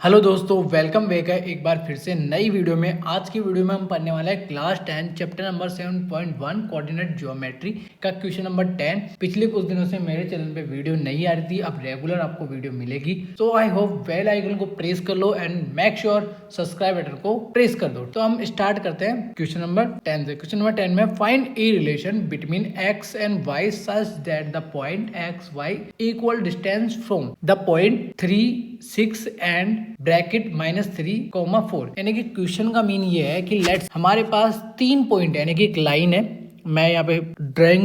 Hello दोस्तों, welcome back है एक बार फिर से नई वीडियो में। आज की वीडियो में हम पढ़ने वाला है class 10 chapter number 7.1 coordinate geometry का क्वेश्चन नंबर 10। पिछले कुछ दिनों से मेरे चैनल पे वीडियो नहीं आ रही थी, अब रेगुलर आपको वीडियो मिलेगी। तो आई होप बेल आइकन को प्रेस कर लो and make sure subscribe button को प्रेस कर दो। तो हम स्टार्ट करते हैं क्वेश्चन नंबर 10 से। क्वेश्चन नंबर 10 में find a relation between x and y such that the point x y equal distance from the point 3, 6 and bracket -3, 4। यानी कि क्वेश्चन का मीन ये है कि लेट्स हमारे पास 3 पॉइंट है, यानी कि एक लाइन है। मैं यहाँ पे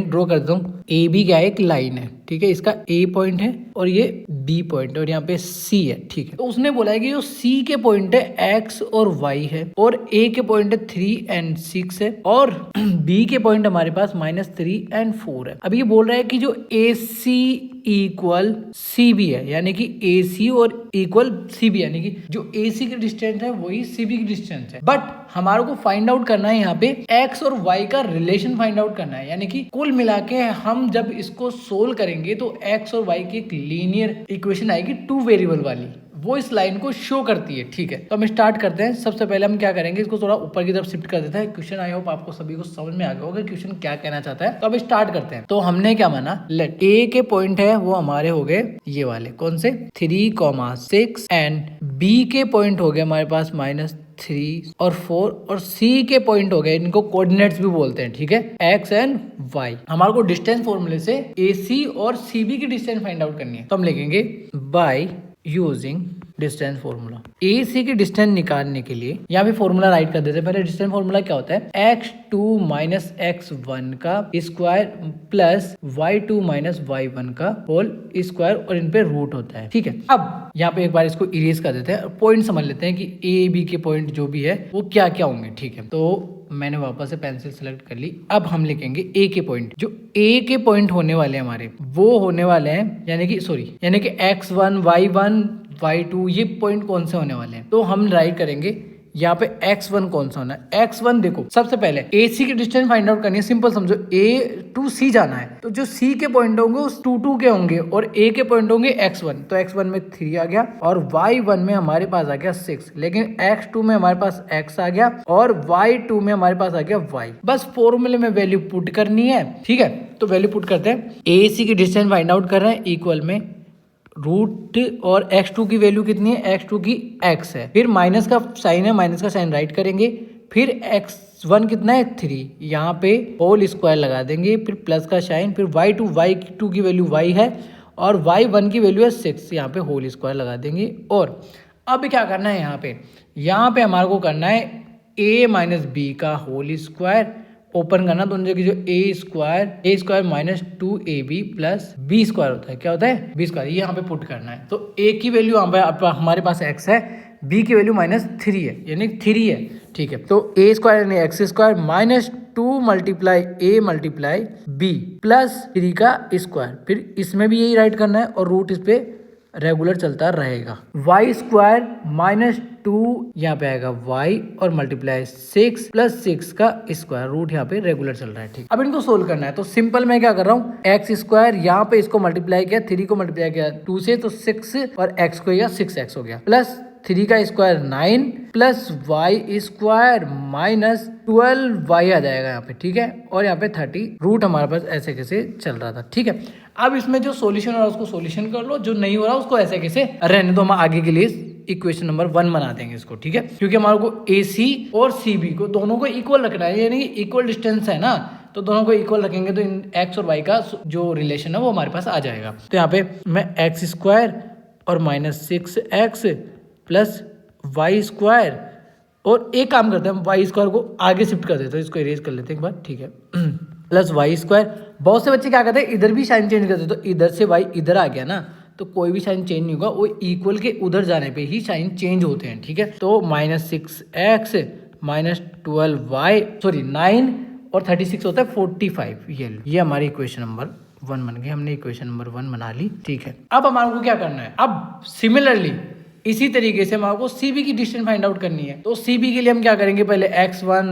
ड्रॉ करता हूँ। ए बी क्या है, एक लाइन है, ठीक है। इसका ए पॉइंट है और ये बी पॉइंट है और यहाँ पे सी है, ठीक है। तो उसने बोला है कि जो सी के पॉइंट है एक्स और वाई है और ए के पॉइंट है 3 एंड 6 है और बी के पॉइंट हमारे पास -3 एंड 4 है। अब ये बोल रहा है कि जो ए सी इक्वल सी बी है, यानी कि ए सी और इक्वल सी बी, यानी कि जो ए सी की डिस्टेंस है वही सी बी की डिस्टेंस है। बट हमारे को फाइंड आउट करना है यहाँ पे एक्स और वाई का रिलेशन फाइंड आउट करना है, यानी कि कुल मिला के हम जब इसको सोल्व करेंगे तो एक्स और वाई की एक लीनियर इक्वेशन आएगी 2 वेरिएबल वाली, वो इस लाइन को शो करती है, ठीक है। तो हम स्टार्ट करते हैं। सबसे पहले हम क्या करेंगे, इसको थोड़ा ऊपर की तरफ शिफ्ट कर देते हैं। क्वेश्चन आई होप आपको सभी को समझ में आ गया होगा क्वेश्चन क्या कहना चाहता है। तो अब स्टार्ट करते हैं। तो हमने क्या माना, लेट ए के पॉइंट है वो हमारे हो गए ये वाले, कौन से 3, 6 एंड बी के पॉइंट हो गए हमारे पास -3 और 4 और सी के पॉइंट हो गए, इनको कोऑर्डिनेट्स भी बोलते हैं, ठीक है, एक्स एंड वाई। हमारे को डिस्टेंस फॉर्मूले से ए सी और सी बी की डिस्टेंस फाइंड आउट करनी है। तो हम लिखेंगे बाय यूजिंग डिस्टेंस फॉर्मूला। ए सी की डिस्टेंस निकालने के लिए यहाँ पे फॉर्मूला राइट कर देते हैं। पहले डिस्टेंस फॉर्मूला क्या होता है, x2 माइनस x1 का square plus y2 minus y1 का होल स्क्वायर और इन पे रूट होता है, ठीक है। अब यहाँ पे एक बार इसको इरेज कर देते हैं, पॉइंट समझ लेते हैं कि ए बी के पॉइंट जो भी है वो क्या क्या होंगे, ठीक है। तो मैंने वापस से पेंसिल सेलेक्ट कर ली। अब हम लिखेंगे ए के पॉइंट। जो ए के पॉइंट होने वाले हैं हमारे, वो होने वाले हैं यानी कि x1 y1 y2, ये पॉइंट कौन से होने वाले हैं। तो हम राइट करेंगे यहाँ पे x1 कौन सा होना है। x1 देखो, सबसे पहले AC की डिस्टेंस फाइंड आउट करनी है। सिंपल समझो, A टू C जाना है तो जो C के पॉइंट होंगे उस 2 के होंगे और A के पॉइंट होंगे x1। तो x1 में 3 आ गया और y1 में हमारे पास आ गया 6, लेकिन x2 में हमारे पास x आ गया और y2 में हमारे पास आ गया y। बस फॉर्मूले में वैल्यू पुट करनी है, ठीक है। तो वैल्यू पुट करते हैं। AC की डिस्टेंस फाइंड आउट कर रहे हैं, इक्वल में रूट और x2 की वैल्यू कितनी है, x2 की x है, फिर माइनस का साइन है, माइनस का साइन राइट करेंगे, फिर x1 कितना है 3, यहाँ पे होल स्क्वायर लगा देंगे, फिर प्लस का साइन, फिर y2 की वैल्यू y है और y1 की वैल्यू है 6, यहाँ पे होल स्क्वायर लगा देंगे। और अब क्या करना है, यहाँ पे हमारे को करना है a माइनस बी का होल स्क्वायर ओपन करना, दोनों जगह जो A square minus 2ab plus B square होता है, क्या होता है बी स्क्वायर, ये यहाँ पे पुट करना है। तो ए की वैल्यू हमारे पास x है, बी की वैल्यू -3 है, यानी 3 है, ठीक है। तो ए स्क्वायर यानी x square minus 2 multiply A multiply B plus 3 का स्क्वायर, फिर इसमें भी यही राइट करना है और रूट इस पे रेगुलर चलता रहेगा। वाई स्क्वायर -2 यहाँ पे आएगा y और मल्टीप्लाई 6 प्लस 6 का स्क्वायर, रूट यहाँ पे रेगुलर चल रहा है, ठीक। अब इनको सोल्व करना है। तो सिंपल मैं क्या कर रहा हूँ, एक्स स्क्वायर यहाँ पे इसको मल्टीप्लाई किया, 3 को मल्टीप्लाई किया 2 से, तो 6 और x को 6x हो गया, प्लस 3 का square 9 plus y square minus 12y आ जाएगा यहाँ पे, ठीक है। और यहाँ पे 30, रूट हमारे पास ऐसे कैसे चल रहा था, ठीक है। अब इसमें जो सॉल्यूशन हो रहा है उसको सॉल्यूशन कर लो, जो नहीं हो रहा उसको ऐसे कैसे रहने दो। हम आगे के लिए इक्वेशन नंबर 1 बना देंगे इसको, ठीक है, क्योंकि हमारे को AC और CB को दोनों को इक्वल रखना है, यानी इक्वल डिस्टेंस है ना, तो दोनों को इक्वल रखेंगे तो इन x और y का जो रिलेशन है वो हमारे पास आ जाएगा। तो यहाँ पे मैं x स्क्वायर और -6x प्लस y स्क्वायर, और एक काम करते हैं हम y स्क्वायर को आगे शिफ्ट कर देते हैं, इसको इरेज कर लेते हैं एक बार, ठीक है, प्लस y स्क्वायर। बहुत से बच्चे क्या करते हैं, इधर भी साइन चेंज करते हैं, तो इधर से y इधर आ गया ना, तो कोई भी साइन चेंज नहीं होगा, वो इक्वल के उधर जाने पे ही साइन चेंज होते हैं, ठीक है। तो -6x माइनस 12y 9 और 36 होता है 45, ये हमारी इक्वेशन नंबर 1 बन गई। हमने इक्वेशन नंबर 1 बना ली, ठीक है। अब हमारे को क्या करना है, अब सिमिलरली इसी तरीके से हमारे को CB की डिस्टेंस फाइंड आउट करनी है। तो CB के लिए हम क्या करेंगे, पहले x1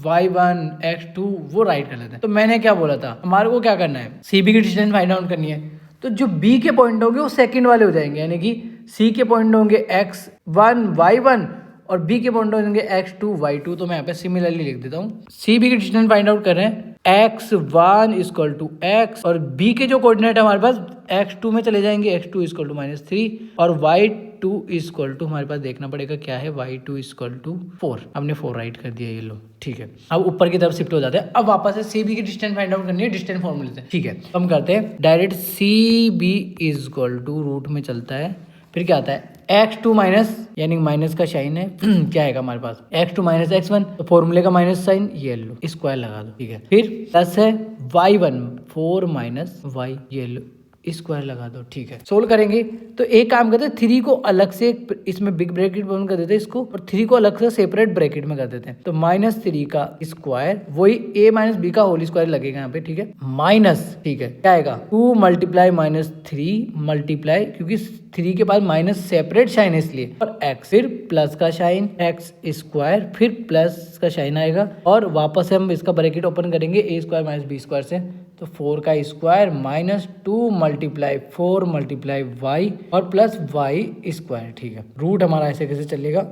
y1 x2 वो राइट कर लेते हैं। तो मैंने क्या बोला था, हमारे को क्या करना है, CB की डिस्टेंस फाइंड आउट करनी है। तो जो B के पॉइंट होंगे वो सेकंड वाले हो जाएंगे, यानी कि सी के पॉइंट होंगे x1 y1 और बी के पॉइंट होंगे x2 y2। तो मैं यहाँ पे सिमिलरली लिख देता हूँ। सी बी के डिस्टेंस फाइंड आउट कर रहे हैं, x1 इक्वल टू x और b के जो कोऑर्डिनेट है हमारे पास x2 में चले जाएंगे, x2 इक्वल टू -3 और y2 इक्वल टू हमारे पास देखना पड़ेगा क्या है, y2 इक्वल टू 4। हमने 4 राइट कर दिया, ये लो ठीक है। अब ऊपर की तरफ शिफ्ट हो जाते हैं। अब वापस से सी बी की डिस्टेंस फाइंड आउट करनी है डिस्टेंस फॉर्मूले से, ठीक है। तो हम करते हैं direct C B equal to root में चलता है, फिर क्या आता है x2 माइनस यानी माइनस का साइन है क्या आएगा हमारे पास x2 माइनस x1, तो फॉर्मूले का माइनस साइन ये लो, स्क्वायर लगा दो, ठीक है। फिर प्लस है y1 4 माइनस y ये लो, स्क्वायर लगा दो, ठीक है। सोल्व करेंगे तो एक काम करते हैं, 3 को अलग से इसमें बिग ब्रैकेट बंद कर देते हैं इसको, और 3 को अलग से सेपरेट ब्रैकेट में कर देते हैं। तो -3 का स्क्वायर वही a माइनस बी का होल स्क्वायर लगेगा यहाँ पे, ठीक है। माइनस, ठीक है, क्या आएगा 2 मल्टीप्लाई -3 मल्टीप्लाई, क्योंकि 3 के बाद माइनस सेपरेट साइन है इसलिए, और x फिर प्लस का साइन x स्क्वायर फिर प्लस का साइन आएगा, और वापस से हम इसका ब्रैकेट ओपन करेंगे a square minus B square से, तो 4 का square minus 2 multiply 4 multiply y और प्लस y स्क्वायर, ठीक है। रूट हमारा ऐसे कैसे चलेगा,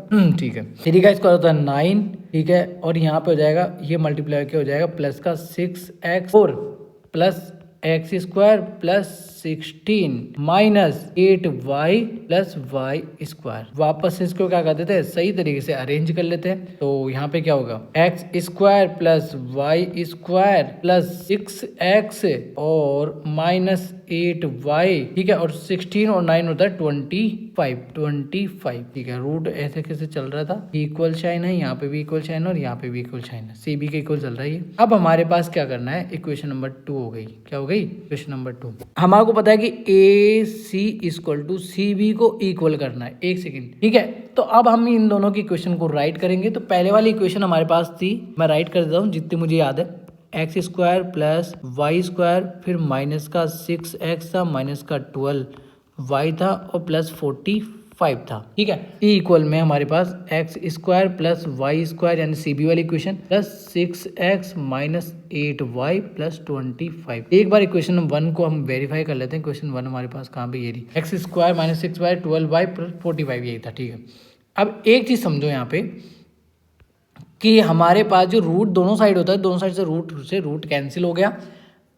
ठीक है। 3 का स्क्वायर होता है 9, ठीक है, और यहाँ पे हो जाएगा ये मल्टीप्लाई के हो जाएगा प्लस का 6x और plus x square plus 16 minus 8y plus Y square. वापस से इसको क्या कर देते हैं, सही तरीके से अरेंज कर लेते हैं। तो यहाँ पे क्या होगा x square plus Y square plus 6x और माइनस 8y, ठीक है, और 16 और 9 होता है 25, ठीक है। रूट ऐसे कैसे चल रहा था, इक्वल साइन है, यहाँ पे भी इक्वल साइन और यहाँ पे भी इक्वल साइन है, सी बी के इक्वल चल रहा है ये। अब हमारे पास क्या करना है, इक्वेशन नंबर 2 हो गई, क्या हो गई इक्वेशन नंबर 2। हमारे को पता है कि ए सी इक्वल टू सी बी को इक्वल करना है, एक सेकेंड, ठीक है। तो अब हम इन दोनों की इक्वेशन को राइट करेंगे। तो पहले वाली इक्वेशन हमारे पास थी, मैं राइट कर देता हूँ जितनी मुझे याद है, x square plus Y square फिर माइनस का 6x था माइनस का 12y था और प्लस 45 था, ठीक है। ई इक्वल में हमारे पास X square plus Y square यानी सी बी वाली equation plus 6x minus 8y plus 25। एक बार इक्वेशन 1 को हम वेरीफाई कर लेते हैं। इक्वेशन 1 हमारे पास कहाँ पे, ये रही, x square minus 6y 12y plus 45 यही था, ठीक है। अब एक चीज समझो यहाँ पे कि हमारे पास जो रूट दोनों साइड होता है, दोनों साइड से रूट कैंसिल हो गया।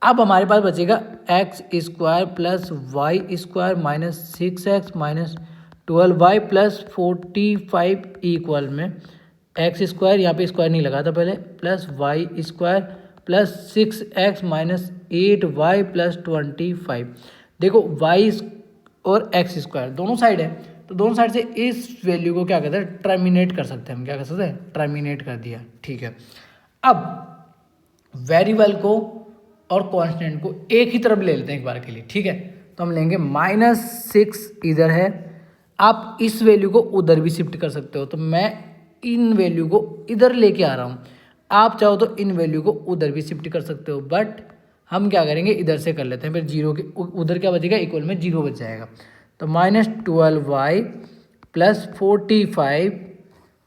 अब हमारे पास बचेगा x square plus Y square minus 6x minus 12y plus 45 equal में एक्स स्क्वायर, यहाँ पे स्क्वायर नहीं लगा था पहले, plus Y square plus 6x minus 8y plus 25। देखो y और एक्स स्क्वायर दोनों साइड है, तो दोनों साइड से इस वैल्यू को क्या कहते हैं, टर्मिनेट कर सकते हैं हम, क्या कर सकते हैं, टर्मिनेट कर दिया, ठीक है। अब वेरिएबल को और कांस्टेंट को एक ही तरफ ले लेते हैं एक बार के लिए, ठीक है। तो हम लेंगे -6 इधर है, आप इस वैल्यू को उधर भी शिफ्ट कर सकते हो। तो मैं इन वैल्यू को इधर लेके आ रहा हूँ, आप चाहो तो इन वैल्यू को उधर भी शिफ्ट कर सकते हो, बट हम क्या करेंगे इधर से कर लेते हैं। फिर जीरो के उधर क्या बचेगा, इक्वल में 0 बच जाएगा। तो -12y प्लस 45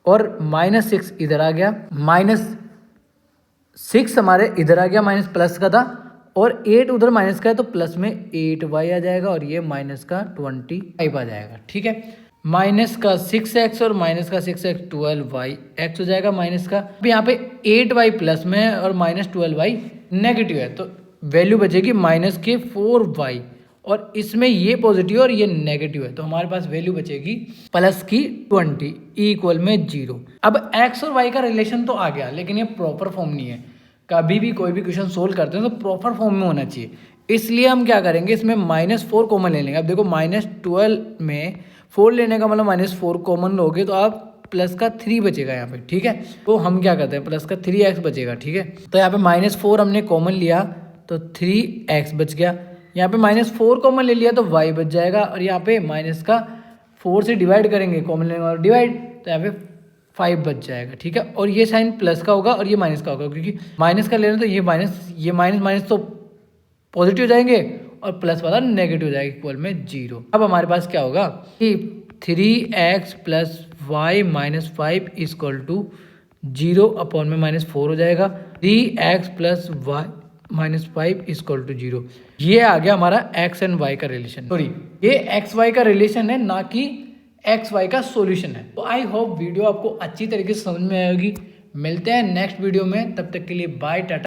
और -6 इधर आ गया, -6 हमारे इधर आ गया, माइनस प्लस का था, और 8 उधर माइनस का है, तो प्लस में 8y आ जाएगा और ये माइनस का 25 आ जाएगा, ठीक है। माइनस का 6x और माइनस का 6x 12y x हो जाएगा माइनस का। अब यहाँ पे 8y प्लस में है और माइनस 12y नेगेटिव है, तो वैल्यू बचेगी माइनस के 4y, और इसमें ये पॉजिटिव और ये नेगेटिव है, तो हमारे पास वैल्यू बचेगी प्लस की 20 इक्वल में 0। अब x और y का रिलेशन तो आ गया, लेकिन ये प्रॉपर फॉर्म नहीं है। कभी भी कोई भी क्वेश्चन सोल्व करते हैं तो प्रॉपर फॉर्म में होना चाहिए, इसलिए हम क्या करेंगे, इसमें -4 कॉमन ले लेंगे। अब देखो -12 में 4 लेने का मतलब -4 कॉमन लोगे तो आप प्लस का 3 बचेगा यहाँ पे, ठीक है। तो हम क्या करते हैं, प्लस का 3x बचेगा, ठीक है। तो यहाँ पे -4 हमने कॉमन लिया तो 3x बच गया, यहाँ पे -4 कॉमन ले लिया तो y बच जाएगा, और यहाँ पे माइनस का 4 से डिवाइड करेंगे, कॉमन लेने और डिवाइड, तो यहाँ पे 5 बच जाएगा, ठीक है। और ये साइन प्लस का होगा और ये माइनस का होगा, क्योंकि माइनस का लेना तो ये माइनस तो पॉजिटिव हो जाएंगे और प्लस वाला नेगेटिव हो जाएगा, इक्वल में 0। अब हमारे पास क्या होगा कि 3x plus y minus 5 equal to 0 upon में -4 हो जाएगा, 3x plus y minus 5 equal to 0। ये आ गया हमारा एक्स एंड वाई का रिलेशन, सॉरी ये एक्स वाई का रिलेशन है, ना कि एक्स वाई का सॉल्यूशन है। तो आई होप वीडियो आपको अच्छी तरीके से समझ में आएगी। मिलते हैं नेक्स्ट वीडियो में, तब तक के लिए बाय टाटा।